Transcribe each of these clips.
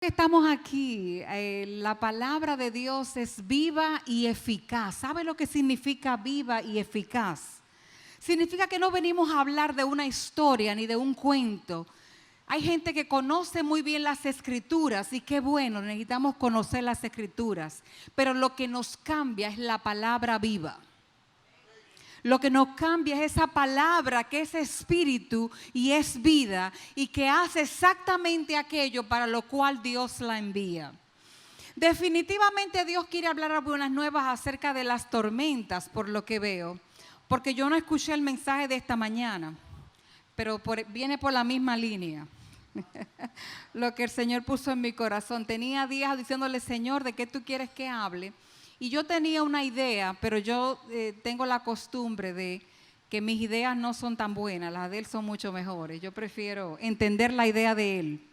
Estamos aquí, la palabra de Dios es viva y eficaz. ¿Sabe lo que significa viva y eficaz? Significa que no venimos a hablar de una historia ni de un cuento. Hay gente que conoce muy bien las escrituras y qué bueno, necesitamos conocer las escrituras. Pero lo que nos cambia es la palabra viva. Lo que nos cambia es esa palabra que es espíritu y es vida y que hace exactamente aquello para lo cual Dios la envía. Definitivamente Dios quiere hablar algunas nuevas acerca de las tormentas, por lo que veo, porque yo no escuché el mensaje de esta mañana, pero viene por la misma línea. Lo que el Señor puso en mi corazón. Tenía días diciéndole, Señor, ¿de qué tú quieres que hable? Y yo tenía una idea, pero yo tengo la costumbre de que mis ideas no son tan buenas, las de Él son mucho mejores. Yo prefiero entender la idea de Él.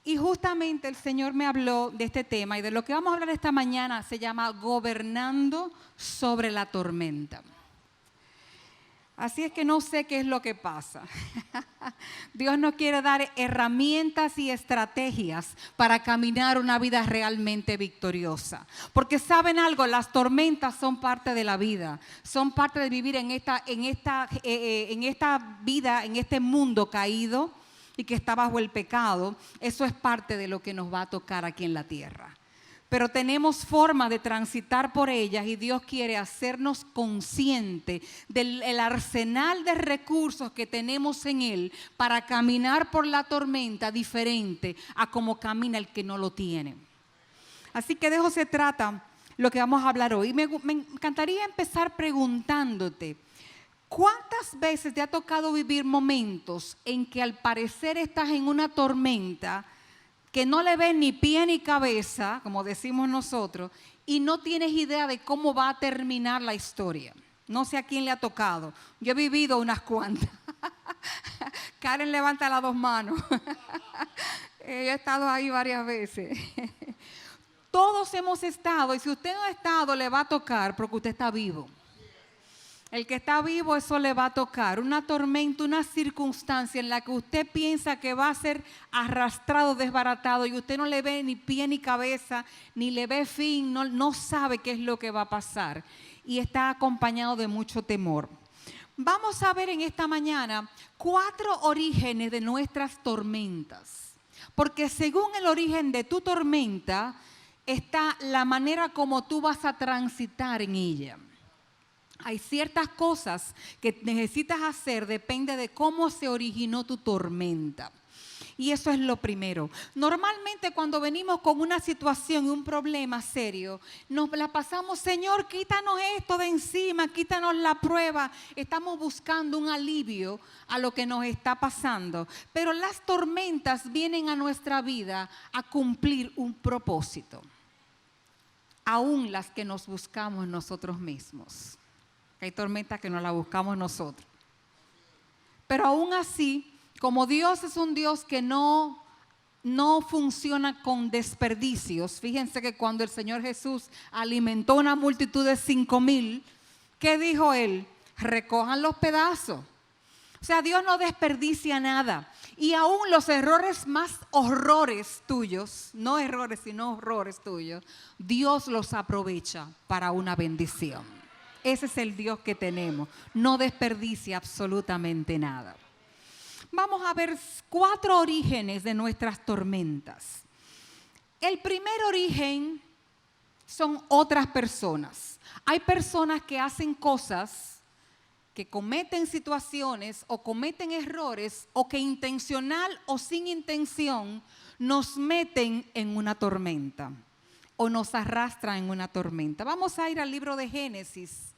Y justamente el Señor me habló de este tema y de lo que vamos a hablar esta mañana se llama Gobernando sobre la tormenta. Así es que no sé qué es lo que pasa. Dios nos quiere dar herramientas y estrategias para caminar una vida realmente victoriosa. Porque ¿saben algo? Las tormentas son parte de la vida. Son parte de vivir en esta vida, en este mundo caído y que está bajo el pecado. Eso es parte de lo que nos va a tocar aquí en la tierra. Pero tenemos forma de transitar por ellas y Dios quiere hacernos conscientes del arsenal de recursos que tenemos en Él para caminar por la tormenta diferente a como camina el que no lo tiene. Así que de eso se trata lo que vamos a hablar hoy. Me encantaría empezar preguntándote, ¿cuántas veces te ha tocado vivir momentos en que al parecer estás en una tormenta que no le ves ni pie ni cabeza, como decimos nosotros, y no tienes idea de cómo va a terminar la historia? No sé a quién le ha tocado. Yo he vivido unas cuantas. Karen levanta las dos manos. He estado ahí varias veces. Todos hemos estado, y si usted no ha estado, le va a tocar porque usted está vivo. El que está vivo, eso le va a tocar. Una tormenta, una circunstancia en la que usted piensa que va a ser arrastrado, desbaratado, y usted no le ve ni pie ni cabeza, ni le ve fin, no sabe qué es lo que va a pasar. Y está acompañado de mucho temor. Vamos a ver en esta mañana 4 orígenes de nuestras tormentas. Porque según el origen de tu tormenta, está la manera como tú vas a transitar en ella. Hay ciertas cosas que necesitas hacer, depende de cómo se originó tu tormenta. Y eso es lo primero. Normalmente cuando venimos con una situación y un problema serio, nos la pasamos, Señor, quítanos esto de encima, quítanos la prueba. Estamos buscando un alivio a lo que nos está pasando. Pero las tormentas vienen a nuestra vida a cumplir un propósito. Aún las que nos buscamos nosotros mismos. Hay tormentas que nos las buscamos nosotros. Pero aún así, como Dios es un Dios que no funciona con desperdicios. Fíjense que cuando el Señor Jesús alimentó una multitud de 5,000, ¿qué dijo Él? Recojan los pedazos. O sea, Dios no desperdicia nada. Y aún los errores más horrores tuyos, no errores sino horrores tuyos, Dios los aprovecha para una bendición. Ese es el Dios que tenemos. No desperdicia absolutamente nada. Vamos a ver 4 orígenes de nuestras tormentas. El primer origen son otras personas. Hay personas que hacen cosas, que cometen situaciones o cometen errores o que intencional o sin intención nos meten en una tormenta o nos arrastran en una tormenta. Vamos a ir al libro de Génesis,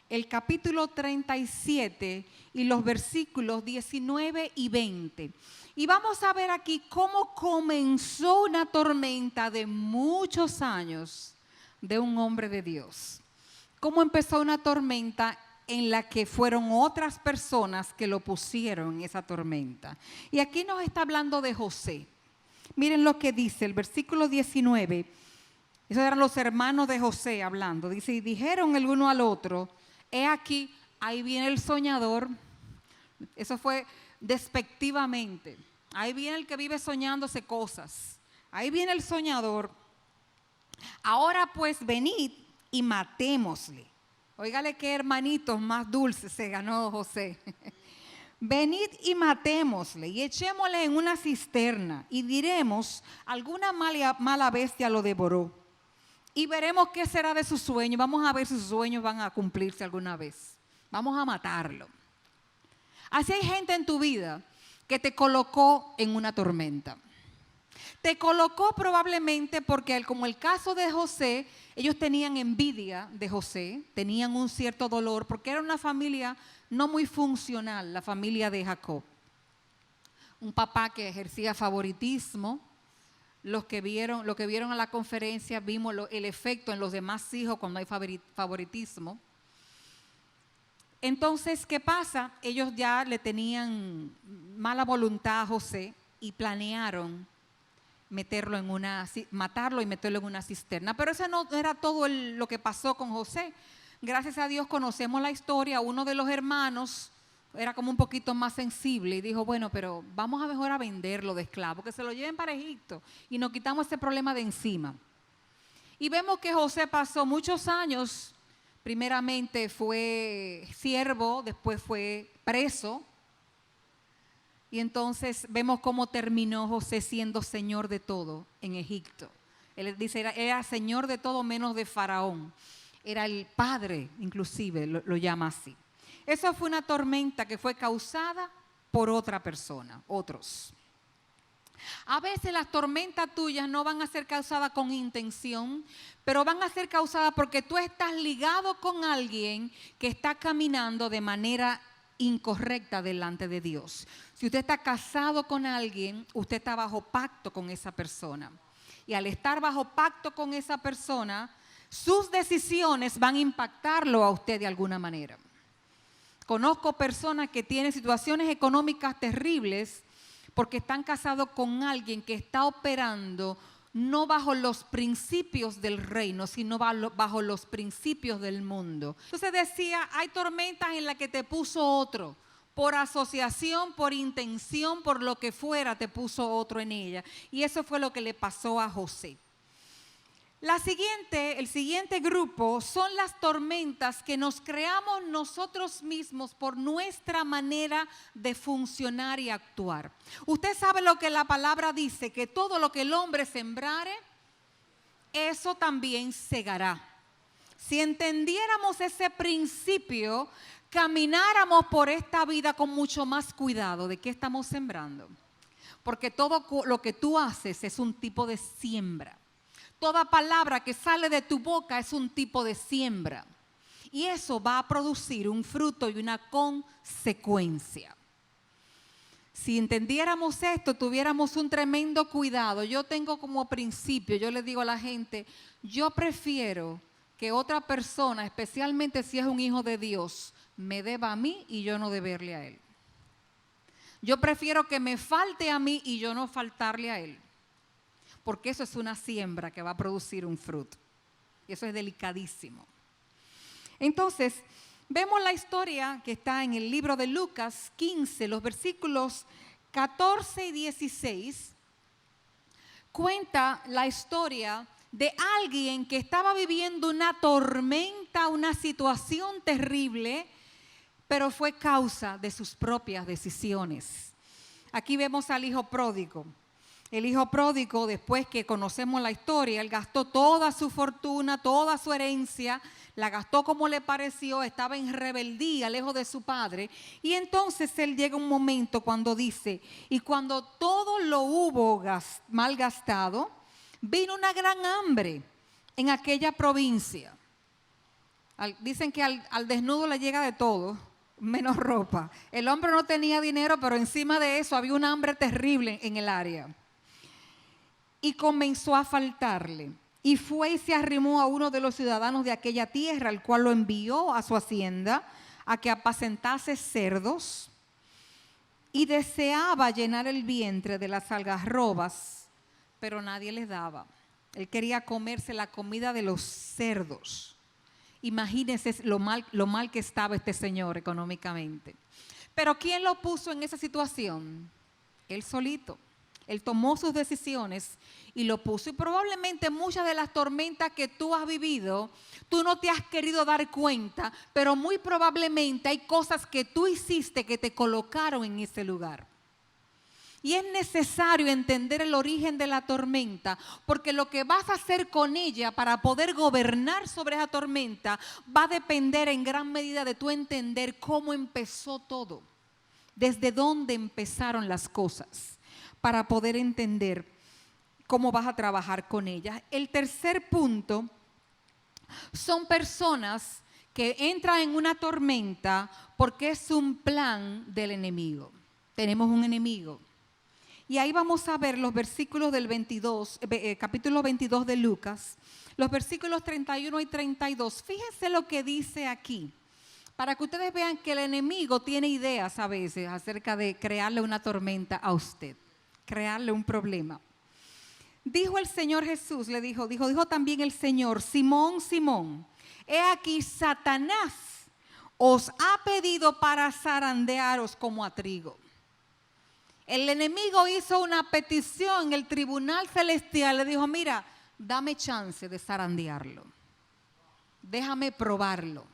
el capítulo 37 y los versículos 19 y 20. Y vamos a ver aquí cómo comenzó una tormenta de muchos años de un hombre de Dios. Cómo empezó una tormenta en la que fueron otras personas que lo pusieron en esa tormenta. Y aquí nos está hablando de José. Miren lo que dice el versículo 19. Esos eran los hermanos de José hablando. Dice, y dijeron el uno al otro, he aquí, ahí viene el soñador. Eso fue despectivamente. Ahí viene el que vive soñándose cosas. Ahí viene el soñador. Ahora pues venid y matémosle. Óigale qué hermanitos más dulces se ganó José. Venid y matémosle y echémosle en una cisterna y diremos, alguna mala bestia lo devoró. Y veremos qué será de su sueño. Vamos a ver si sus sueños van a cumplirse alguna vez. Vamos a matarlo. Así hay gente en tu vida que te colocó en una tormenta. Te colocó probablemente porque, como el caso de José, ellos tenían envidia de José, tenían un cierto dolor, porque era una familia no muy funcional, la familia de Jacob. Un papá que ejercía favoritismo. Lo que vieron en la conferencia, vimos el efecto en los demás hijos cuando hay favoritismo. Entonces, ¿qué pasa? Ellos ya le tenían mala voluntad a José y planearon matarlo y meterlo en una cisterna. Pero eso no era todo lo que pasó con José. Gracias a Dios conocemos la historia. Uno de los hermanos era como un poquito más sensible y dijo, bueno, pero vamos a mejor a venderlo de esclavo, que se lo lleven para Egipto y nos quitamos ese problema de encima. Y vemos que José pasó muchos años, primeramente fue siervo, después fue preso. Y entonces vemos cómo terminó José siendo señor de todo en Egipto. Él dice, era señor de todo menos de Faraón. Era el padre, inclusive, lo llama así. Eso fue una tormenta que fue causada por otra persona, otros. A veces las tormentas tuyas no van a ser causadas con intención, pero van a ser causadas porque tú estás ligado con alguien que está caminando de manera incorrecta delante de Dios. Si usted está casado con alguien, usted está bajo pacto con esa persona. Y al estar bajo pacto con esa persona, sus decisiones van a impactarlo a usted de alguna manera. Conozco personas que tienen situaciones económicas terribles porque están casados con alguien que está operando no bajo los principios del reino, sino bajo los principios del mundo. Entonces decía, hay tormentas en las que te puso otro, por asociación, por intención, por lo que fuera, te puso otro en ella. Y eso fue lo que le pasó a José. El siguiente grupo son las tormentas que nos creamos nosotros mismos por nuestra manera de funcionar y actuar. Usted sabe lo que la palabra dice, que todo lo que el hombre sembrare, eso también segará. Si entendiéramos ese principio, camináramos por esta vida con mucho más cuidado de qué estamos sembrando. Porque todo lo que tú haces es un tipo de siembra. Toda palabra que sale de tu boca es un tipo de siembra. Y eso va a producir un fruto y una consecuencia. Si entendiéramos esto, tuviéramos un tremendo cuidado. Yo tengo como principio, yo le digo a la gente, yo prefiero que otra persona, especialmente si es un hijo de Dios, me deba a mí y yo no deberle a él. Yo prefiero que me falte a mí y yo no faltarle a él. Porque eso es una siembra que va a producir un fruto. Y eso es delicadísimo. Entonces, vemos la historia que está en el libro de Lucas 15, los versículos 14 y 16. Cuenta la historia de alguien que estaba viviendo una tormenta, una situación terrible, pero fue causa de sus propias decisiones. Aquí vemos al hijo pródigo. El hijo pródigo, después que conocemos la historia, él gastó toda su fortuna, toda su herencia, la gastó como le pareció, estaba en rebeldía, lejos de su padre. Y entonces él llega un momento cuando dice, y cuando todo lo hubo malgastado, vino una gran hambre en aquella provincia. Dicen que al desnudo le llega de todo, menos ropa. El hombre no tenía dinero, pero encima de eso había un hambre terrible en el área. Y comenzó a faltarle. Y fue y se arrimó a uno de los ciudadanos de aquella tierra, el cual lo envió a su hacienda a que apacentase cerdos. Y deseaba llenar el vientre de las algarrobas, pero nadie les daba. Él quería comerse la comida de los cerdos. Imagínense lo mal que estaba este señor económicamente. Pero ¿quién lo puso en esa situación? Él solito. Él tomó sus decisiones y lo puso. Y probablemente muchas de las tormentas que tú has vivido, tú no te has querido dar cuenta, pero muy probablemente hay cosas que tú hiciste que te colocaron en ese lugar. Y es necesario entender el origen de la tormenta, porque lo que vas a hacer con ella para poder gobernar sobre esa tormenta va a depender en gran medida de tu entender cómo empezó todo, desde dónde empezaron las cosas, para poder entender cómo vas a trabajar con ellas. El tercer punto son personas que entran en una tormenta porque es un plan del enemigo. Tenemos un enemigo. Y ahí vamos a ver los versículos del capítulo 22 de Lucas, los versículos 31 y 32. Fíjense lo que dice aquí, para que ustedes vean que el enemigo tiene ideas a veces acerca de crearle una tormenta a usted, crearle un problema. Dijo el Señor Jesús, dijo también el Señor: Simón, Simón, he aquí Satanás os ha pedido para zarandearos como a trigo. El enemigo hizo una petición en el tribunal celestial, le dijo: mira, dame chance de zarandearlo, déjame probarlo.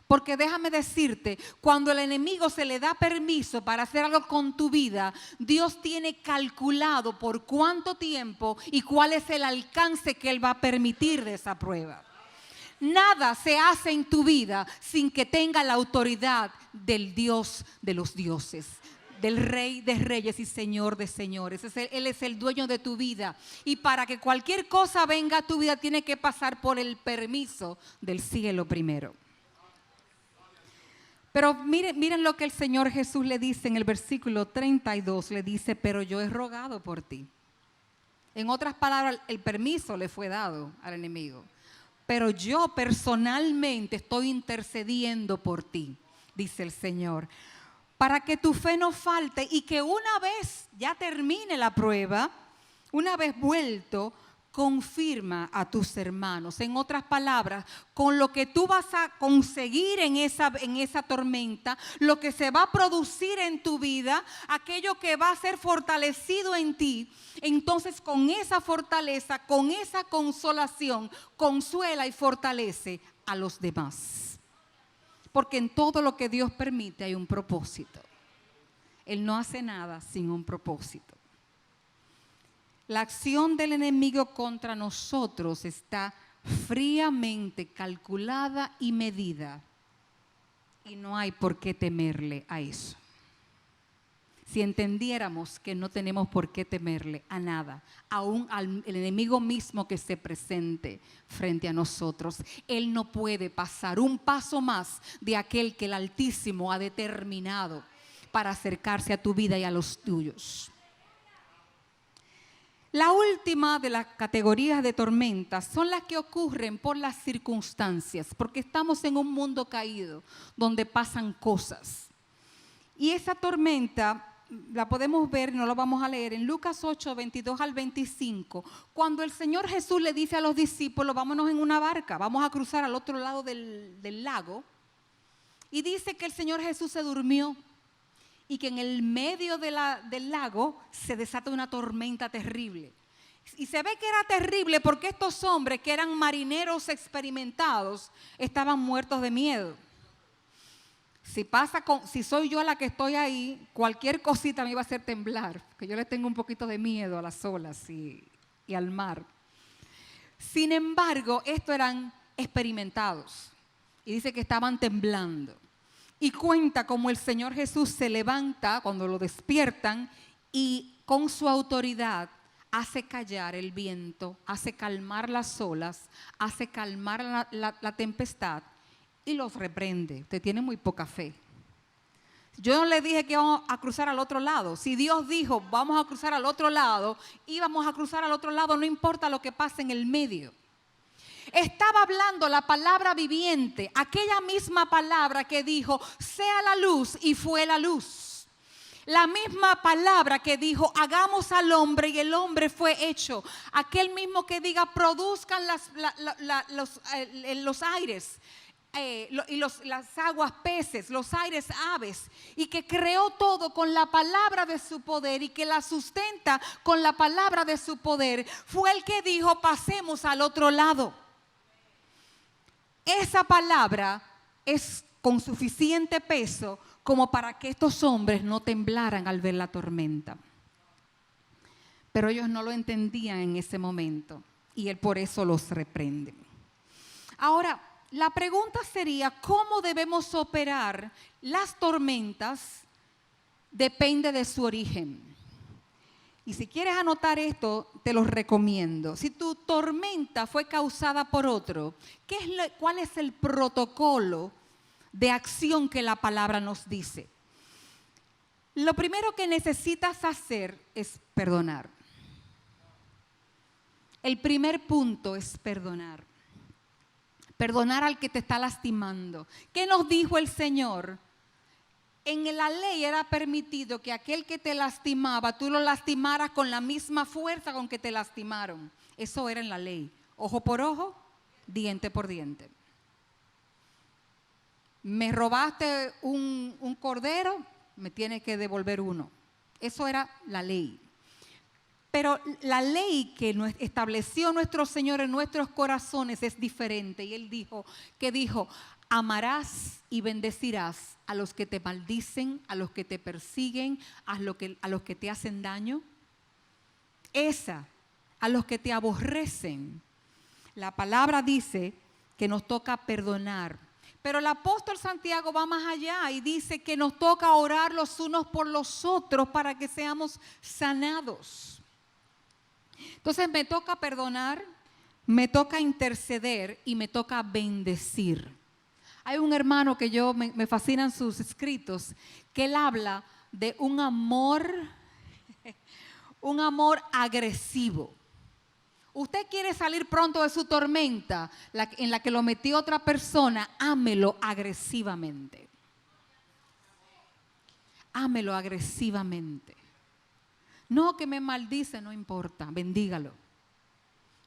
Porque déjame decirte, cuando el enemigo se le da permiso para hacer algo con tu vida, Dios tiene calculado por cuánto tiempo y cuál es el alcance que Él va a permitir de esa prueba. Nada se hace en tu vida sin que tenga la autoridad del Dios de los dioses, del Rey de reyes y Señor de señores. Él es el dueño de tu vida. Y para que cualquier cosa venga a tu vida, tiene que pasar por el permiso del cielo primero. Pero miren lo que el Señor Jesús le dice en el versículo 32. Le dice: pero yo he rogado por ti. En otras palabras, el permiso le fue dado al enemigo. Pero yo personalmente estoy intercediendo por ti, dice el Señor, para que tu fe no falte y que una vez ya termine la prueba, una vez vuelto, confirma a tus hermanos. En otras palabras, con lo que tú vas a conseguir en esa tormenta, lo que se va a producir en tu vida, aquello que va a ser fortalecido en ti, entonces con esa fortaleza, con esa consolación, consuela y fortalece a los demás. Porque en todo lo que Dios permite hay un propósito. Él no hace nada sin un propósito. La acción del enemigo contra nosotros está fríamente calculada y medida. Y no hay por qué temerle a eso. Si entendiéramos que no tenemos por qué temerle a nada, aún al enemigo mismo que se presente frente a nosotros, él no puede pasar un paso más de aquel que el Altísimo ha determinado para acercarse a tu vida y a los tuyos. La última de las categorías de tormentas son las que ocurren por las circunstancias, porque estamos en un mundo caído donde pasan cosas. Y esa tormenta la podemos ver, no lo vamos a leer, en Lucas 8, 22 al 25, cuando el Señor Jesús le dice a los discípulos: vámonos en una barca, vamos a cruzar al otro lado del lago. Y dice que el Señor Jesús se durmió y que en el medio del lago se desata una tormenta terrible. Y se ve que era terrible porque estos hombres, que eran marineros experimentados, estaban muertos de miedo. Si soy yo la que estoy ahí, cualquier cosita me iba a hacer temblar, porque yo le tengo un poquito de miedo a las olas y al mar. Sin embargo, estos eran experimentados y dice que estaban temblando. Y cuenta cómo el Señor Jesús se levanta cuando lo despiertan y con su autoridad hace callar el viento, hace calmar las olas, hace calmar la tempestad y los reprende. Usted tiene muy poca fe. Yo no le dije que íbamos a cruzar al otro lado. Si Dios dijo vamos a cruzar al otro lado, íbamos a cruzar al otro lado, no importa lo que pase en el medio. Estaba hablando la palabra viviente, aquella misma palabra que dijo sea la luz y fue la luz. La misma palabra que dijo hagamos al hombre y el hombre fue hecho. Aquel mismo que diga produzcan los aires. las aguas peces, los aires aves, y que creó todo con la palabra de su poder y que la sustenta con la palabra de su poder, fue el que dijo: pasemos al otro lado. Esa palabra es con suficiente peso como para que estos hombres no temblaran al ver la tormenta. Pero ellos no lo entendían en ese momento y Él por eso los reprende. Ahora, la pregunta sería: ¿cómo debemos operar las tormentas? Depende de su origen. Y si quieres anotar esto, te lo recomiendo. Si tu tormenta fue causada por otro, ¿cuál es el protocolo de acción que la palabra nos dice? Lo primero que necesitas hacer es perdonar. El primer punto es perdonar. Perdonar al que te está lastimando. ¿Qué nos dijo el Señor? En la ley era permitido que aquel que te lastimaba, tú lo lastimaras con la misma fuerza con que te lastimaron. Eso era en la ley. Ojo por ojo, diente por diente. Me robaste un cordero, me tienes que devolver uno. Eso era la ley. Pero la ley que estableció nuestro Señor en nuestros corazones es diferente. Y Él dijo, amarás y bendecirás a los que te maldicen, a los que te persiguen, a los que te hacen daño. A los que te aborrecen. La palabra dice que nos toca perdonar. Pero el apóstol Santiago va más allá y dice que nos toca orar los unos por los otros para que seamos sanados. Entonces me toca perdonar, me toca interceder y me toca bendecir. Hay un hermano que me fascinan sus escritos, que él habla de un amor agresivo. Usted quiere salir pronto de su tormenta, en la que lo metió otra persona, ámelo agresivamente. Ámelo agresivamente. No, que me maldice, no importa, bendígalo.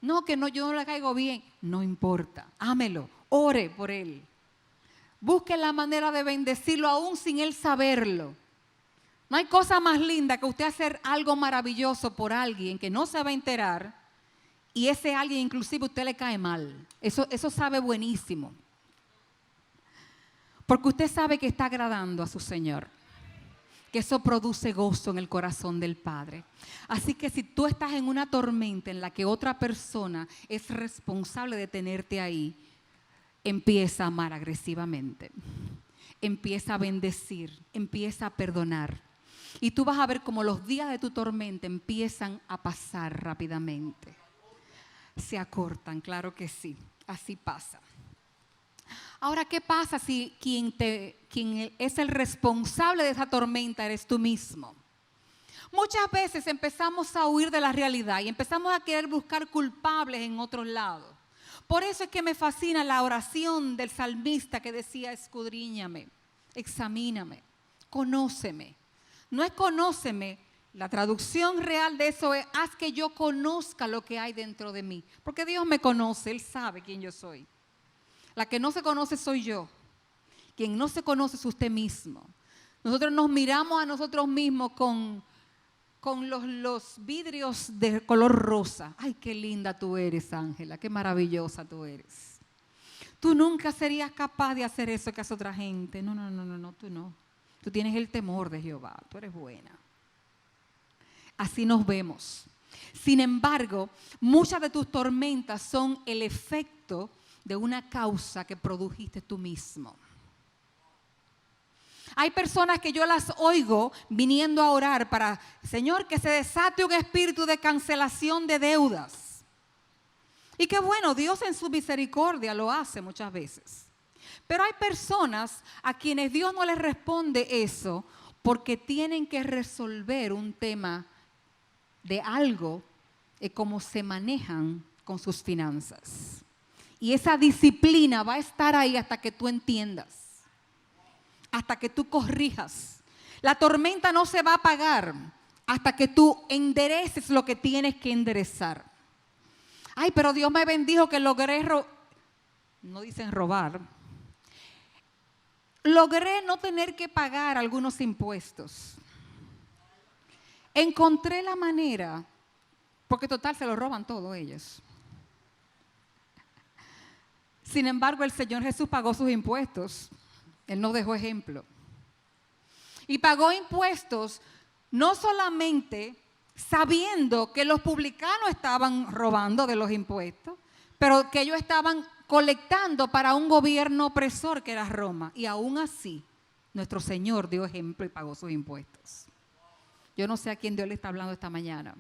No, que yo no le caigo bien, no importa, ámelo, ore por él. Busque la manera de bendecirlo aún sin él saberlo. No hay cosa más linda que usted hacer algo maravilloso por alguien que no se va a enterar y ese alguien inclusive usted le cae mal. Eso sabe buenísimo. Porque usted sabe que está agradando a su Señor. Que eso produce gozo en el corazón del Padre. Así que si tú estás en una tormenta en la que otra persona es responsable de tenerte ahí, empieza a amar agresivamente. Empieza a bendecir, empieza a perdonar. Y tú vas a ver cómo los días de tu tormenta empiezan a pasar rápidamente. Se acortan, claro que sí, así pasa. Ahora, ¿qué pasa si quien es el responsable de esa tormenta eres tú mismo? Muchas veces empezamos a huir de la realidad y empezamos a querer buscar culpables en otros lados. Por eso es que me fascina la oración del salmista que decía: escudriñame, examíname, conóceme. No es conóceme, la traducción real de eso es: haz que yo conozca lo que hay dentro de mí. Porque Dios me conoce, Él sabe quién yo soy. La que no se conoce soy yo. Quien no se conoce es usted mismo. Nosotros nos miramos a nosotros mismos con los vidrios de color rosa. Ay, qué linda tú eres, Ángela, qué maravillosa tú eres. Tú nunca serías capaz de hacer eso que hace otra gente. No, tú no. Tú tienes el temor de Jehová, tú eres buena. Así nos vemos. Sin embargo, muchas de tus tormentas son el efecto de una causa que produjiste tú mismo. Hay personas que yo las oigo viniendo a orar para: Señor, que se desate un espíritu de cancelación de deudas. Y qué bueno, Dios en su misericordia lo hace muchas veces. Pero hay personas a quienes Dios no les responde eso porque tienen que resolver un tema de algo, cómo se manejan con sus finanzas. Y esa disciplina va a estar ahí hasta que tú entiendas, hasta que tú corrijas. La tormenta no se va a apagar hasta que tú endereces lo que tienes que enderezar. Ay, pero Dios me bendijo que logré no dicen robar, logré no tener que pagar algunos impuestos. Encontré la manera, porque total se lo roban todos ellos. Sin embargo, el Señor Jesús pagó sus impuestos. Él nos dejó ejemplo. Y pagó impuestos no solamente sabiendo que los publicanos estaban robando de los impuestos, pero que ellos estaban colectando para un gobierno opresor que era Roma. Y aún así, nuestro Señor dio ejemplo y pagó sus impuestos. Yo no sé a quién Dios le está hablando esta mañana,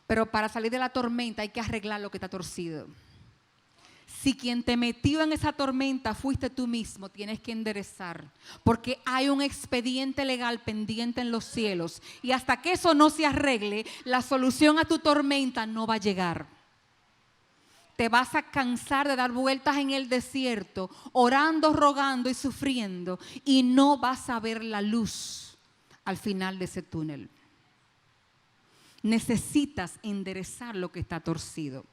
pero para salir de la tormenta hay que arreglar lo que está torcido. Si quien te metió en esa tormenta fuiste tú mismo, tienes que enderezar, porque hay un expediente legal pendiente en los cielos y hasta que eso no se arregle, la solución a tu tormenta no va a llegar. Te vas a cansar de dar vueltas en el desierto, orando, rogando y sufriendo, y no vas a ver la luz al final de ese túnel. Necesitas enderezar lo que está torcido.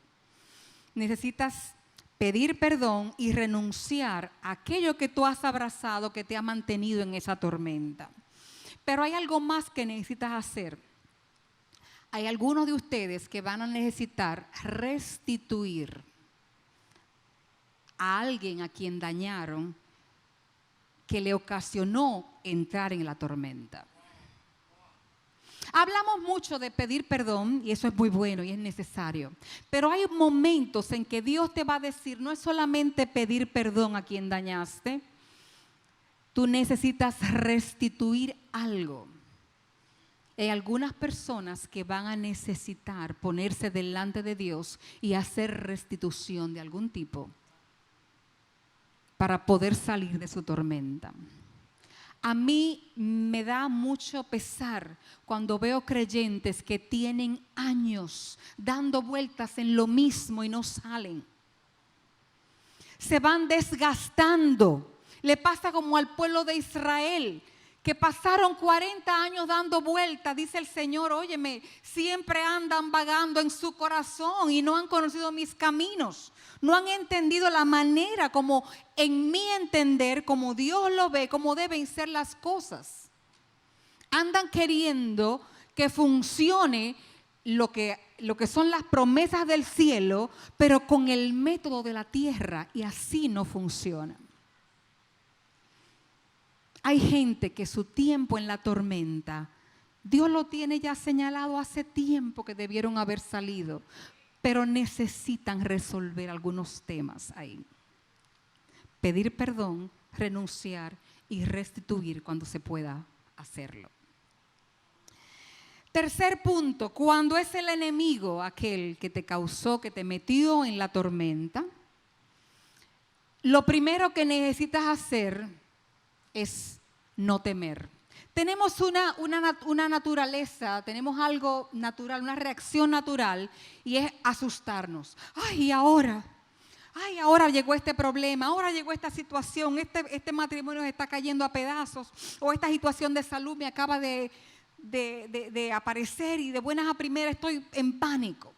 Necesitas pedir perdón y renunciar a aquello que tú has abrazado, que te ha mantenido en esa tormenta. Pero hay algo más que necesitas hacer. Hay algunos de ustedes que van a necesitar restituir a alguien a quien dañaron, que le ocasionó entrar en la tormenta. Hablamos mucho de pedir perdón y eso es muy bueno y es necesario. Pero hay momentos en que Dios te va a decir, no es solamente pedir perdón a quien dañaste, tú necesitas restituir algo. Hay algunas personas que van a necesitar ponerse delante de Dios y hacer restitución de algún tipo para poder salir de su tormenta. A mí me da mucho pesar cuando veo creyentes que tienen años dando vueltas en lo mismo y no salen. Se van desgastando. Le pasa como al pueblo de Israel, que pasaron 40 años dando vueltas. Dice el Señor, óyeme, siempre andan vagando en su corazón y no han conocido mis caminos. No han entendido la manera como en mi entender, como Dios lo ve, como deben ser las cosas. Andan queriendo que funcione lo que son las promesas del cielo, pero con el método de la tierra, y así no funciona. Hay gente que su tiempo en la tormenta, Dios lo tiene ya señalado hace tiempo que debieron haber salido, pero necesitan resolver algunos temas ahí. Pedir perdón, renunciar y restituir cuando se pueda hacerlo. Tercer punto, cuando es el enemigo aquel que te causó, que te metió en la tormenta, lo primero que necesitas hacer es no temer. Tenemos una naturaleza, tenemos algo natural, una reacción natural, y es asustarnos. Ay, ahora llegó este problema, ahora llegó esta situación, este matrimonio se está cayendo a pedazos, o esta situación de salud me acaba de aparecer y de buenas a primeras estoy en pánico.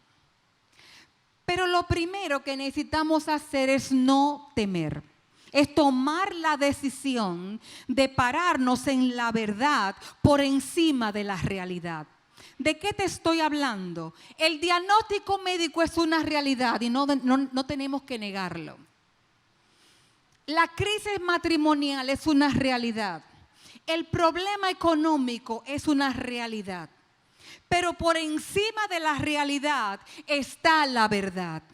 Pero lo primero que necesitamos hacer es no temer. Es tomar la decisión de pararnos en la verdad por encima de la realidad. ¿De qué te estoy hablando? El diagnóstico médico es una realidad y no tenemos que negarlo. La crisis matrimonial es una realidad. El problema económico es una realidad. Pero por encima de la realidad está la verdad.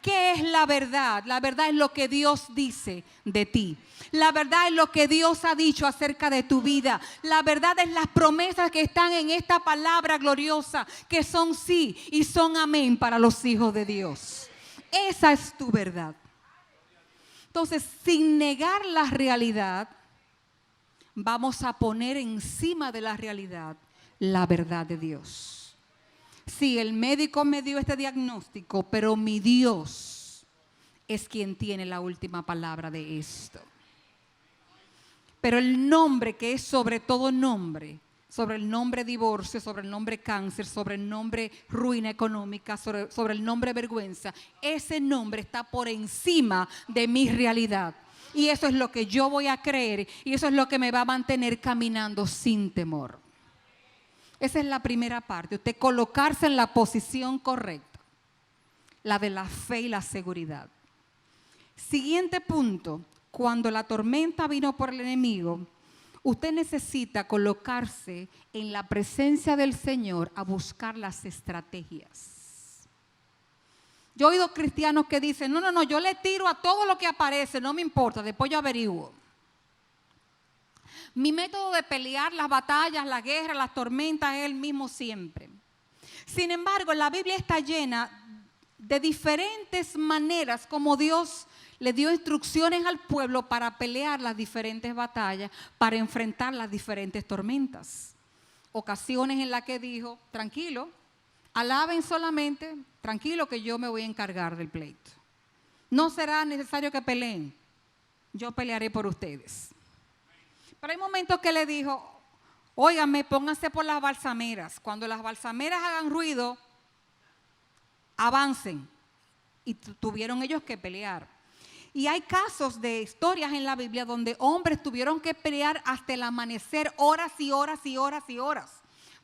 ¿Qué es la verdad? La verdad es lo que Dios dice de ti. La verdad es lo que Dios ha dicho acerca de tu vida. La verdad es las promesas que están en esta palabra gloriosa, que son sí y son amén para los hijos de Dios. Esa es tu verdad. Entonces, sin negar la realidad, vamos a poner encima de la realidad la verdad de Dios. Sí, el médico me dio este diagnóstico, pero mi Dios es quien tiene la última palabra de esto. Pero el nombre que es sobre todo nombre, sobre el nombre divorcio, sobre el nombre cáncer, sobre el nombre ruina económica, sobre el nombre vergüenza, ese nombre está por encima de mi realidad. Y eso es lo que yo voy a creer y eso es lo que me va a mantener caminando sin temor. Esa es la primera parte, usted colocarse en la posición correcta, la de la fe y la seguridad. Siguiente punto, cuando la tormenta vino por el enemigo, usted necesita colocarse en la presencia del Señor a buscar las estrategias. Yo he oído cristianos que dicen, no, yo le tiro a todo lo que aparece, no me importa, después yo averiguo. Mi método de pelear las batallas, la guerra, las tormentas es el mismo siempre. Sin embargo, la Biblia está llena de diferentes maneras como Dios le dio instrucciones al pueblo para pelear las diferentes batallas, para enfrentar las diferentes tormentas. Ocasiones en las que dijo, tranquilo, alaben solamente, tranquilo que yo me voy a encargar del pleito. No será necesario que peleen, yo pelearé por ustedes. Pero hay momentos que le dijo, óigame, pónganse por las balsameras. Cuando las balsameras hagan ruido, avancen. Y tuvieron ellos que pelear. Y hay casos de historias en la Biblia donde hombres tuvieron que pelear hasta el amanecer, horas y horas y horas y horas.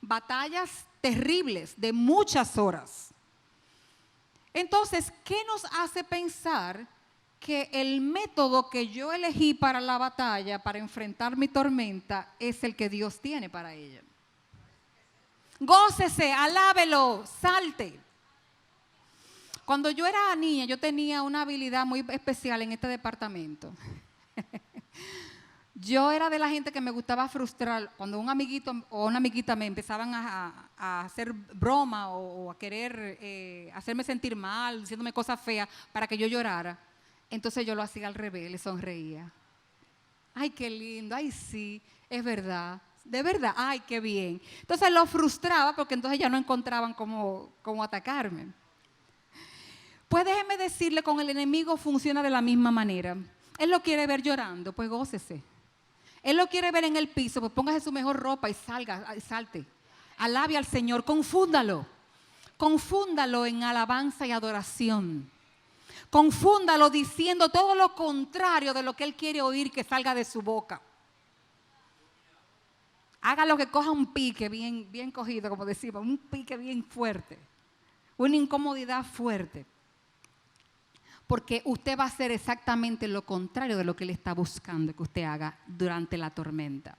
Batallas terribles de muchas horas. Entonces, ¿qué nos hace pensar que el método que yo elegí para la batalla, para enfrentar mi tormenta, es el que Dios tiene para ella? Gócese, alábelo, salte. Cuando yo era niña, yo tenía una habilidad muy especial en este departamento. Yo era de la gente que me gustaba frustrar. Cuando un amiguito o una amiguita me empezaban a hacer broma o a querer hacerme sentir mal, diciéndome cosas feas para que yo llorara, entonces yo lo hacía al revés, le sonreía. Ay, qué lindo, ay sí, es verdad, de verdad, ay, qué bien. Entonces lo frustraba porque entonces ya no encontraban cómo atacarme. Pues déjeme decirle, con el enemigo funciona de la misma manera. Él lo quiere ver llorando, pues gócese. Él lo quiere ver en el piso, pues póngase su mejor ropa y salte. Alabe al Señor, confúndalo. Confúndalo en alabanza y adoración. Confúndalo diciendo todo lo contrario de lo que Él quiere oír que salga de su boca. Hágalo que coja un pique bien cogido, como decimos, un pique bien fuerte. Una incomodidad fuerte. Porque usted va a hacer exactamente lo contrario de lo que Él está buscando que usted haga durante la tormenta.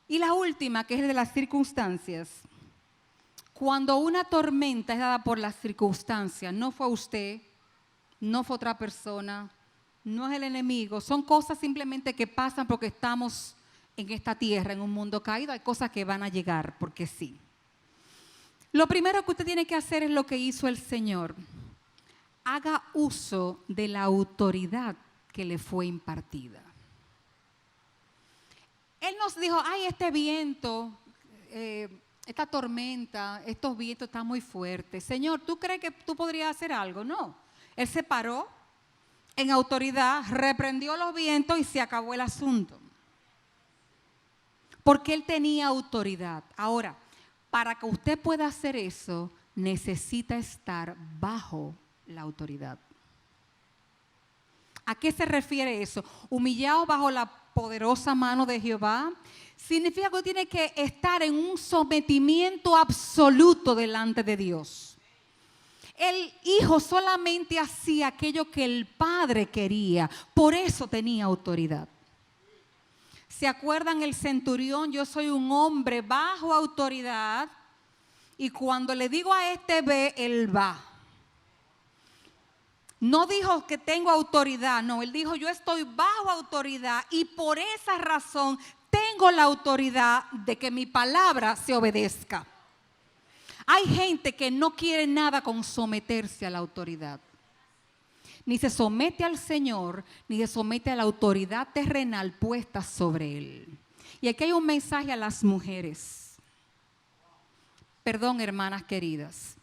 Y la última, que es de las circunstancias. Cuando una tormenta es dada por las circunstancias, no fue usted, no fue otra persona, no es el enemigo, son cosas simplemente que pasan porque estamos en esta tierra, en un mundo caído, hay cosas que van a llegar porque sí. Lo primero que usted tiene que hacer es lo que hizo el Señor. Haga uso de la autoridad que le fue impartida. Él nos dijo, ay, este viento, esta tormenta, estos vientos están muy fuertes. Señor, ¿tú crees que tú podrías hacer algo? No. Él se paró en autoridad, reprendió los vientos y se acabó el asunto. Porque Él tenía autoridad. Ahora, para que usted pueda hacer eso, necesita estar bajo la autoridad. ¿A qué se refiere eso? Humillados bajo la poderosa mano de Jehová. Significa que tiene que estar en un sometimiento absoluto delante de Dios. El hijo solamente hacía aquello que el padre quería, por eso tenía autoridad. ¿Se acuerdan el centurión? Yo soy un hombre bajo autoridad y cuando le digo a este ve, él va. No dijo que tengo autoridad, no, él dijo yo estoy bajo autoridad y por esa razón tengo la autoridad de que mi palabra se obedezca. Hay gente que no quiere nada con someterse a la autoridad. Ni se somete al Señor, ni se somete a la autoridad terrenal puesta sobre él. Y aquí hay un mensaje a las mujeres. Perdón, hermanas queridas,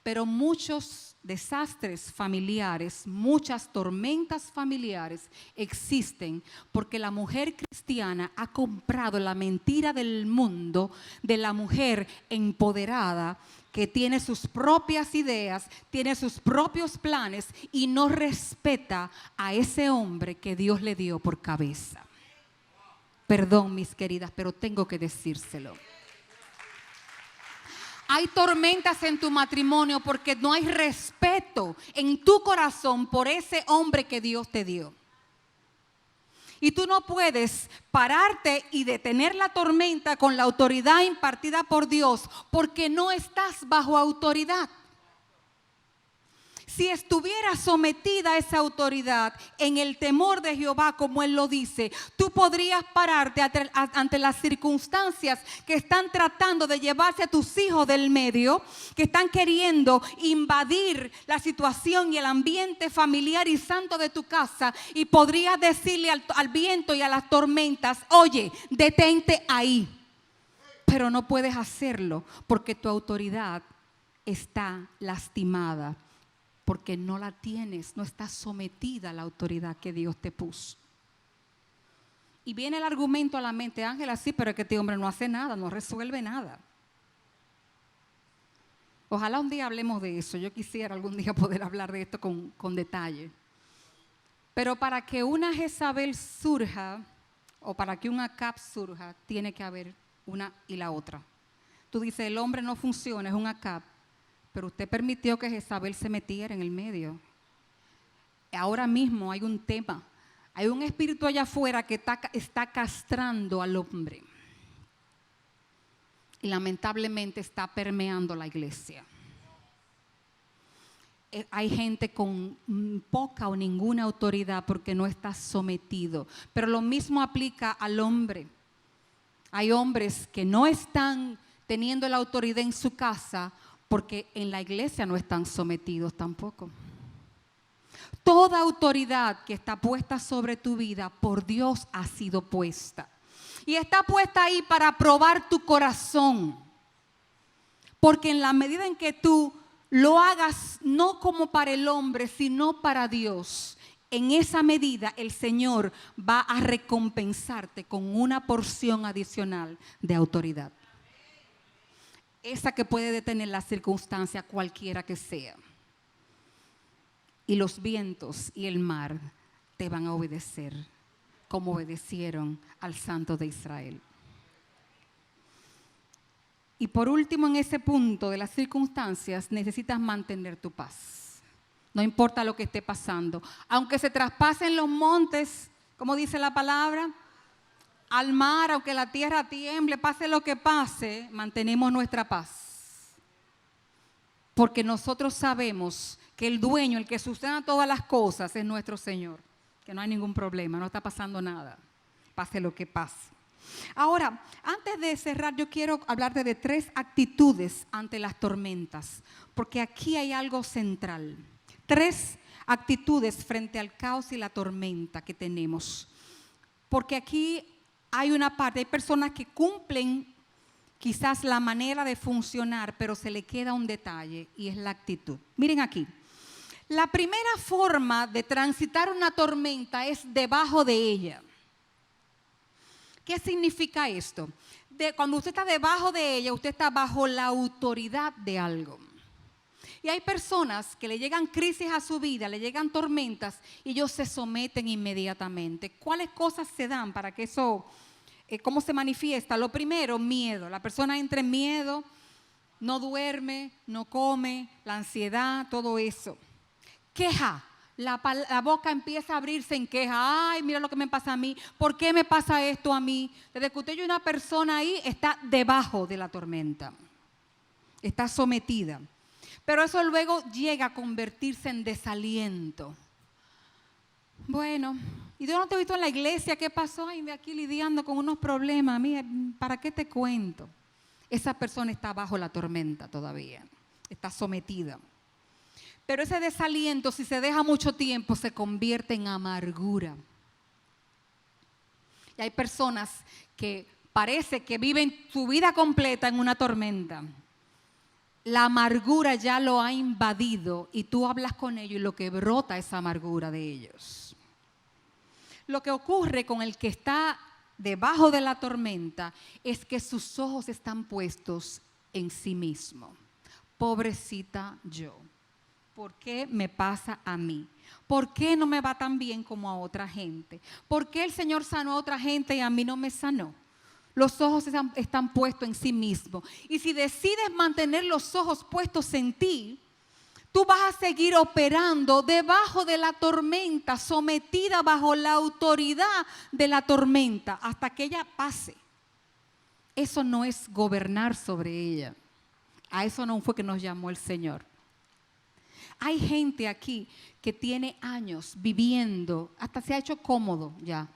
pero muchos desastres familiares, muchas tormentas familiares existen porque la mujer cristiana ha comprado la mentira del mundo de la mujer empoderada que tiene sus propias ideas, tiene sus propios planes y no respeta a ese hombre que Dios le dio por cabeza. Perdón, mis queridas, pero tengo que decírselo. Hay tormentas en tu matrimonio porque no hay respeto en tu corazón por ese hombre que Dios te dio. Y tú no puedes pararte y detener la tormenta con la autoridad impartida por Dios porque no estás bajo autoridad. Si estuviera sometida a esa autoridad en el temor de Jehová, como Él lo dice, tú podrías pararte ante las circunstancias que están tratando de llevarse a tus hijos del medio, que están queriendo invadir la situación y el ambiente familiar y santo de tu casa, y podrías decirle al viento y a las tormentas: oye, detente ahí. Pero no puedes hacerlo porque tu autoridad está lastimada. Porque no la tienes, no estás sometida a la autoridad que Dios te puso. Y viene el argumento a la mente: Ángela, sí, pero es que este hombre no hace nada, no resuelve nada. Ojalá un día hablemos de eso. Yo quisiera algún día poder hablar de esto con detalle. Pero para que una Jezabel surja, o para que un Acab surja, tiene que haber una y la otra. Tú dices, el hombre no funciona, es un Acab. Pero usted permitió que Jezabel se metiera en el medio. Ahora mismo hay un tema. Hay un espíritu allá afuera que está castrando al hombre. Y lamentablemente está permeando la iglesia. Hay gente con poca o ninguna autoridad porque no está sometido. Pero lo mismo aplica al hombre. Hay hombres que no están teniendo la autoridad en su casa porque en la iglesia no están sometidos tampoco. Toda autoridad que está puesta sobre tu vida por Dios ha sido puesta. Y está puesta ahí para probar tu corazón. Porque en la medida en que tú lo hagas no como para el hombre, sino para Dios, en esa medida el Señor va a recompensarte con una porción adicional de autoridad. Esa que puede detener la circunstancia cualquiera que sea. Y los vientos y el mar te van a obedecer como obedecieron al Santo de Israel. Y por último, en ese punto de las circunstancias, necesitas mantener tu paz. No importa lo que esté pasando. Aunque se traspasen los montes, como dice la palabra, al mar, aunque la tierra tiemble, pase lo que pase, mantenemos nuestra paz. Porque nosotros sabemos que el dueño, el que sustenta todas las cosas, es nuestro Señor. Que no hay ningún problema, no está pasando nada, pase lo que pase. Ahora, antes de cerrar, yo quiero hablarte de 3 actitudes ante las tormentas. Porque aquí hay algo central. 3 actitudes frente al caos y la tormenta que tenemos. Porque aquí hay una parte, hay personas que cumplen quizás la manera de funcionar, pero se le queda un detalle y es la actitud. Miren aquí, la primera forma de transitar una tormenta es debajo de ella. ¿Qué significa esto? Cuando usted está debajo de ella, usted está bajo la autoridad de algo. Y hay personas que le llegan crisis a su vida, le llegan tormentas y ellos se someten inmediatamente. ¿Cuáles cosas se dan para que eso, cómo se manifiesta? Lo primero, miedo. La persona entra en miedo, no duerme, no come, la ansiedad, todo eso. Queja. La boca empieza a abrirse en queja. Ay, mira lo que me pasa a mí. ¿Por qué me pasa esto a mí? Desde que usted y una persona ahí está debajo de la tormenta. Está sometida. Pero eso luego llega a convertirse en desaliento. Bueno, y yo no te he visto en la iglesia. ¿Qué pasó? Ay, aquí lidiando con unos problemas. Mira, ¿para qué te cuento? Esa persona está bajo la tormenta todavía. Está sometida. Pero ese desaliento, si se deja mucho tiempo, se convierte en amargura. Y hay personas que parece que viven su vida completa en una tormenta. la amargura ya lo ha invadido y tú hablas con ellos y lo que brota es amargura de ellos. Lo que ocurre con el que está debajo de la tormenta es que sus ojos están puestos en sí mismo. Pobrecita yo. ¿Por qué me pasa a mí? ¿Por qué no me va tan bien como a otra gente? ¿Por qué el Señor sanó a otra gente y a mí no me sanó? Los ojos están puestos en sí mismo. Y si decides mantener los ojos puestos en ti, tú vas a seguir operando debajo de la tormenta, sometida bajo la autoridad de la tormenta, hasta que ella pase. Eso no es gobernar sobre ella. A eso no fue que nos llamó el Señor. Hay gente aquí que tiene años viviendo, hasta se ha hecho cómodo ya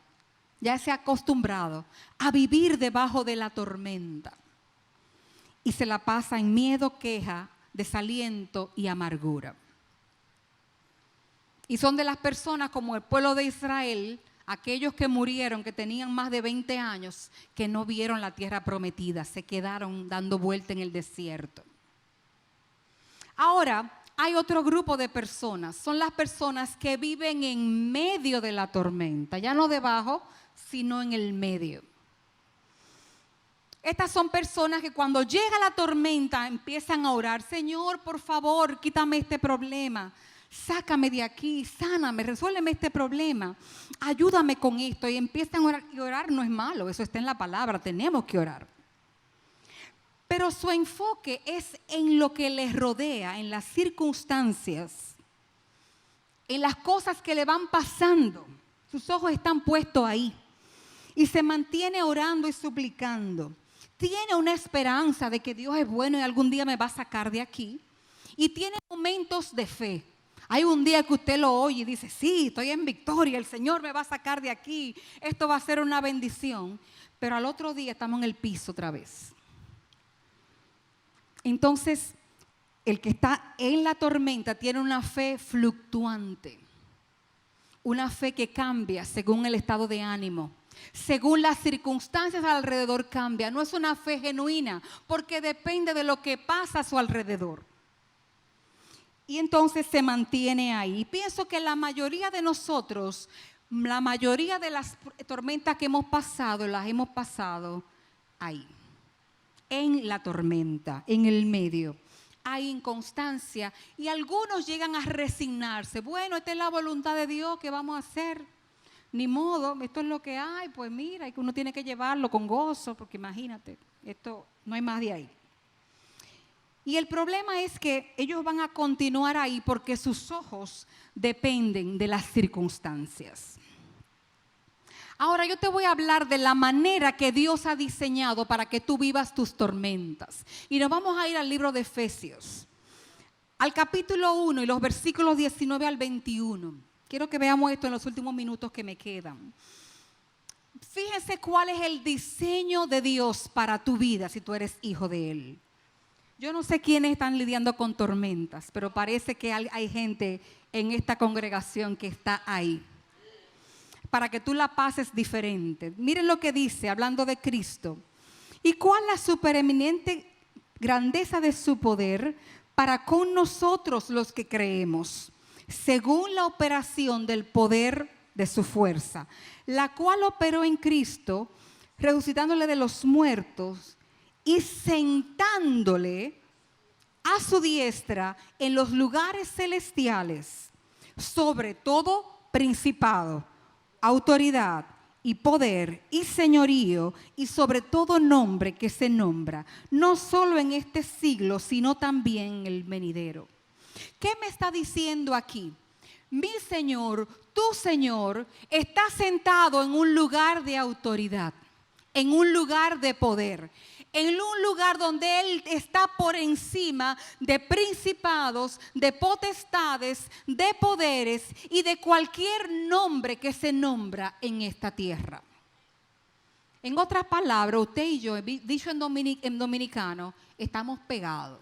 se ha acostumbrado a vivir debajo de la tormenta. Y se la pasa en miedo, queja, desaliento y amargura. Y son de las personas como el pueblo de Israel, aquellos que murieron, que tenían más de 20 años, que no vieron la tierra prometida, se quedaron dando vuelta en el desierto. Ahora, hay otro grupo de personas, son las personas que viven en medio de la tormenta, ya no debajo, sino en el medio. Estas son personas que cuando llega la tormenta empiezan a orar, Señor, por favor, quítame este problema, sácame de aquí, sáname, resuélveme este problema, ayúdame con esto. Y empiezan a orar, y orar no es malo, eso está en la palabra, tenemos que orar. Pero su enfoque es en lo que les rodea, en las circunstancias, en las cosas que le van pasando. Sus ojos están puestos ahí. Y se mantiene orando y suplicando. Tiene una esperanza de que Dios es bueno y algún día me va a sacar de aquí. Y tiene momentos de fe. Hay un día que usted lo oye y dice, sí, estoy en victoria, el Señor me va a sacar de aquí. Esto va a ser una bendición. Pero al otro día estamos en el piso otra vez. Entonces, el que está en la tormenta tiene una fe fluctuante. Una fe que cambia según el estado de ánimo. Según las circunstancias alrededor cambia. No es una fe genuina porque depende de lo que pasa a su alrededor. Y entonces se mantiene ahí. Y pienso que la mayoría de nosotros, la mayoría de las tormentas que hemos pasado, las hemos pasado ahí. En la tormenta, en el medio. Hay inconstancia y algunos llegan a resignarse. Bueno, esta es la voluntad de Dios, ¿qué vamos a hacer? Ni modo, esto es lo que hay, pues mira, y que uno tiene que llevarlo con gozo, porque imagínate, esto no hay más de ahí. Y el problema es que ellos van a continuar ahí porque sus ojos dependen de las circunstancias. Ahora yo te voy a hablar de la manera que Dios ha diseñado para que tú vivas tus tormentas. Y nos vamos a ir al libro de Efesios, al capítulo 1 y los versículos 19 al 21. Quiero que veamos esto en los últimos minutos que me quedan. Fíjense cuál es el diseño de Dios para tu vida si tú eres hijo de Él. Yo no sé quiénes están lidiando con tormentas, pero parece que hay gente en esta congregación que está ahí. Para que tú la pases diferente. Miren lo que dice, hablando de Cristo. ¿Y cuál la supereminente grandeza de su poder para con nosotros los que creemos? Según la operación del poder de su fuerza, la cual operó en Cristo, resucitándole de los muertos y sentándole a su diestra en los lugares celestiales, sobre todo principado, autoridad y poder y señorío y sobre todo nombre que se nombra, no solo en este siglo, sino también en el venidero. ¿Qué me está diciendo aquí? Mi Señor, tu Señor, está sentado en un lugar de autoridad, en un lugar de poder, en un lugar donde Él está por encima de principados, de potestades, de poderes y de cualquier nombre que se nombra en esta tierra. En otras palabras, usted y yo, dicho en dominicano, estamos pegados.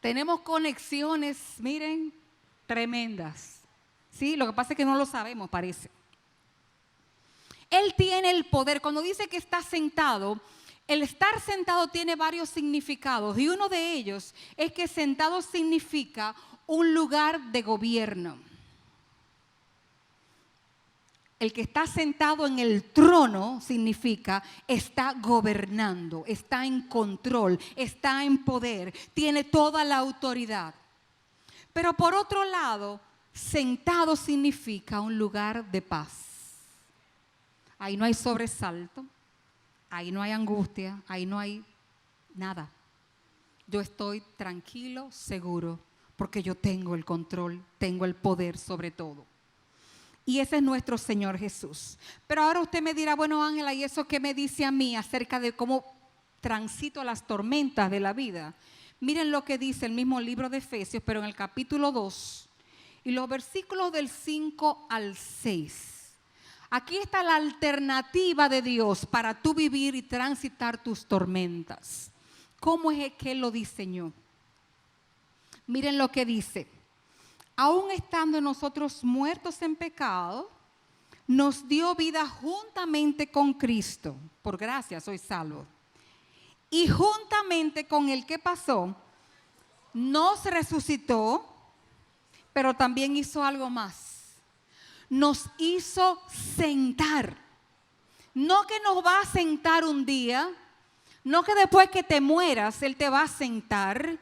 Tenemos conexiones, miren, tremendas. ¿Sí? Lo que pasa es que no lo sabemos, parece. Él tiene el poder. Cuando dice que está sentado, El estar sentado tiene varios significados y uno de ellos es que sentado significa un lugar de gobierno. El que está sentado en el trono significa está gobernando, está en control, está en poder, tiene toda la autoridad. Pero por otro lado, sentado significa un lugar de paz. Ahí no hay sobresalto, ahí no hay angustia, ahí no hay nada. Yo estoy tranquilo, seguro, porque yo tengo el control, tengo el poder sobre todo. Y ese es nuestro Señor Jesús. Pero ahora usted me dirá, bueno, Ángela, ¿y eso qué me dice a mí acerca de cómo transito las tormentas de la vida? Miren lo que dice el mismo libro de Efesios, pero en el capítulo 2 y los versículos del 5 al 6. Aquí está la alternativa de Dios para tú vivir y transitar tus tormentas. ¿Cómo es que Él lo diseñó? Miren lo que dice. Aún estando nosotros muertos en pecado, nos dio vida juntamente con Cristo. Por gracia soy salvo. Y juntamente con el que pasó, nos resucitó, pero también hizo algo más. Nos hizo sentar. No que nos va a sentar un día, no que después que te mueras Él te va a sentar,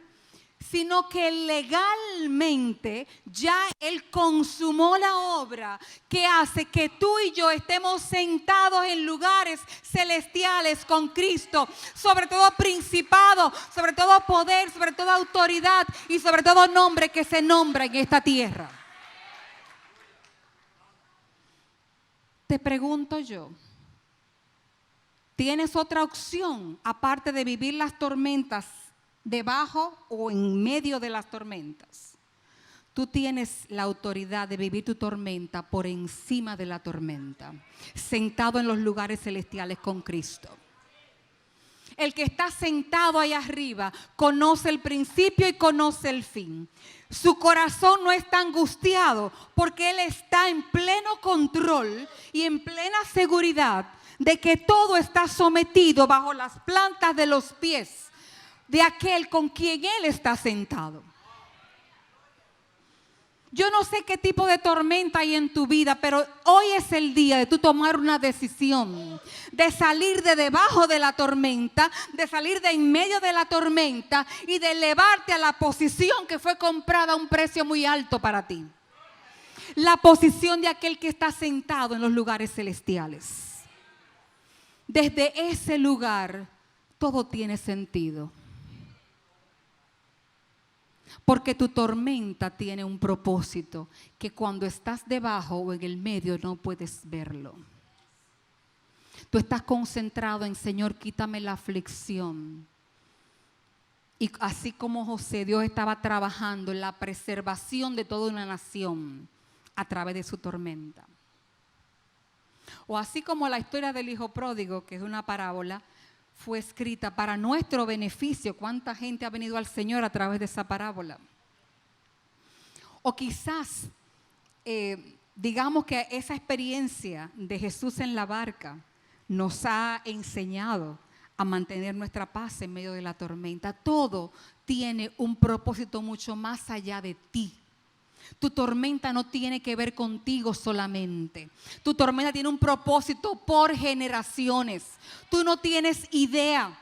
sino que legalmente ya Él consumó la obra que hace que tú y yo estemos sentados en lugares celestiales con Cristo, sobre todo principado, sobre todo poder, sobre todo autoridad y sobre todo nombre que se nombra en esta tierra. Te pregunto yo, ¿tienes otra opción aparte de vivir las tormentas debajo o en medio de las tormentas? Tú tienes la autoridad de vivir tu tormenta por encima de la tormenta, sentado en los lugares celestiales con Cristo. El que está sentado ahí arriba conoce el principio y conoce el fin. Su corazón no está angustiado porque Él está en pleno control y en plena seguridad de que todo está sometido bajo las plantas de los pies de aquel con quien Él está sentado. Yo no sé qué tipo de tormenta hay en tu vida, pero hoy es el día de tú tomar una decisión, de salir de debajo de la tormenta, de salir de en medio de la tormenta y de elevarte a la posición que fue comprada a un precio muy alto para ti. La posición de aquel que está sentado en los lugares celestiales. Desde ese lugar todo tiene sentido. Porque tu tormenta tiene un propósito que cuando estás debajo o en el medio no puedes verlo. Tú estás concentrado en Señor, quítame la aflicción. Y así como José, Dios estaba trabajando en la preservación de toda una nación a través de su tormenta. O así como la historia del hijo pródigo, que es una parábola, fue escrita para nuestro beneficio. ¿Cuánta gente ha venido al Señor a través de esa parábola? O quizás, digamos que esa experiencia de Jesús en la barca nos ha enseñado a mantener nuestra paz en medio de la tormenta. Todo tiene un propósito mucho más allá de ti. Tu tormenta no tiene que ver contigo solamente. Tu tormenta tiene un propósito por generaciones. Tú no tienes idea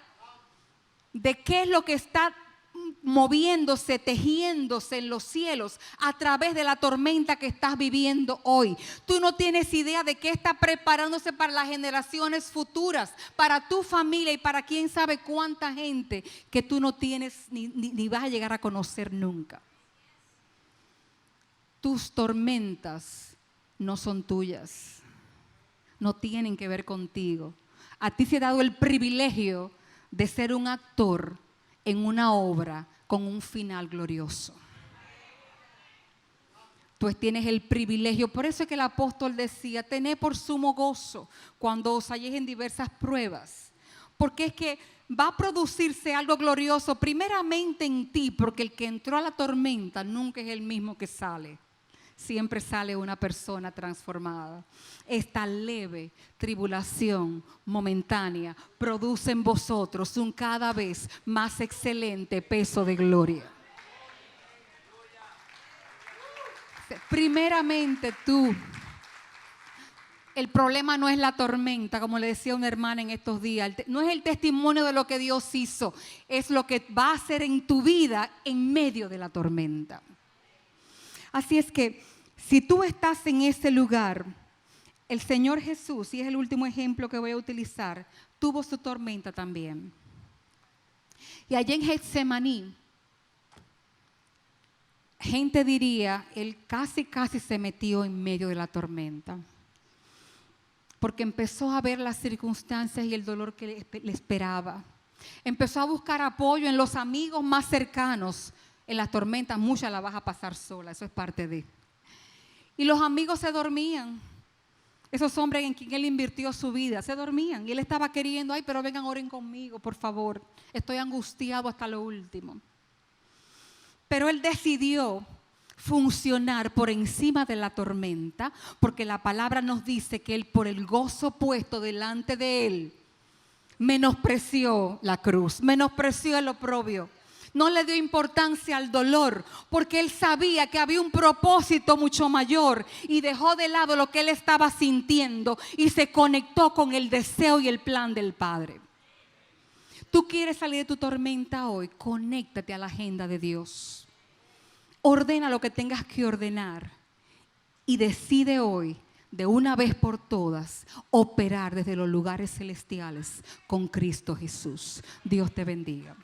de qué es lo que está moviéndose, tejiéndose en los cielos a través de la tormenta que estás viviendo hoy. Tú no tienes idea de qué está preparándose para las generaciones futuras, para tu familia y para quién sabe cuánta gente que tú no tienes ni vas a llegar a conocer nunca. Tus tormentas no son tuyas, no tienen que ver contigo. A ti se ha dado el privilegio de ser un actor en una obra con un final glorioso. Tú tienes el privilegio, por eso es que el apóstol decía, tened por sumo gozo cuando os halléis en diversas pruebas, porque es que va a producirse algo glorioso primeramente en ti, porque el que entró a la tormenta nunca es el mismo que sale. siempre sale una persona transformada. Esta leve tribulación momentánea produce en vosotros un cada vez más excelente peso de gloria. Primeramente tú. El problema no es la tormenta, como le decía una hermana en estos días. No es el testimonio de lo que Dios hizo, es lo que va a hacer en tu vida en medio de la tormenta. Así es que si tú estás en ese lugar, el Señor Jesús, y es el último ejemplo que voy a utilizar, tuvo su tormenta también. Y allí en Getsemaní, gente diría, él casi se metió en medio de la tormenta. Porque empezó a ver las circunstancias y el dolor que le esperaba. Empezó a buscar apoyo en los amigos más cercanos. En las tormentas muchas las vas a pasar sola, eso es parte de. Y los amigos se dormían. Esos hombres en quien él invirtió su vida, se dormían. Y él estaba queriendo, ay, pero vengan, oren conmigo, por favor. Estoy angustiado hasta lo último. Pero él decidió funcionar por encima de la tormenta, porque la palabra nos dice que él, por el gozo puesto delante de él, menospreció la cruz, menospreció el oprobio, no le dio importancia al dolor, porque él sabía que había un propósito mucho mayor y dejó de lado lo que él estaba sintiendo y se conectó con el deseo y el plan del Padre. Tú quieres salir de tu tormenta hoy, conéctate a la agenda de Dios. Ordena lo que tengas que ordenar y decide hoy, de una vez por todas, operar desde los lugares celestiales con Cristo Jesús. Dios te bendiga.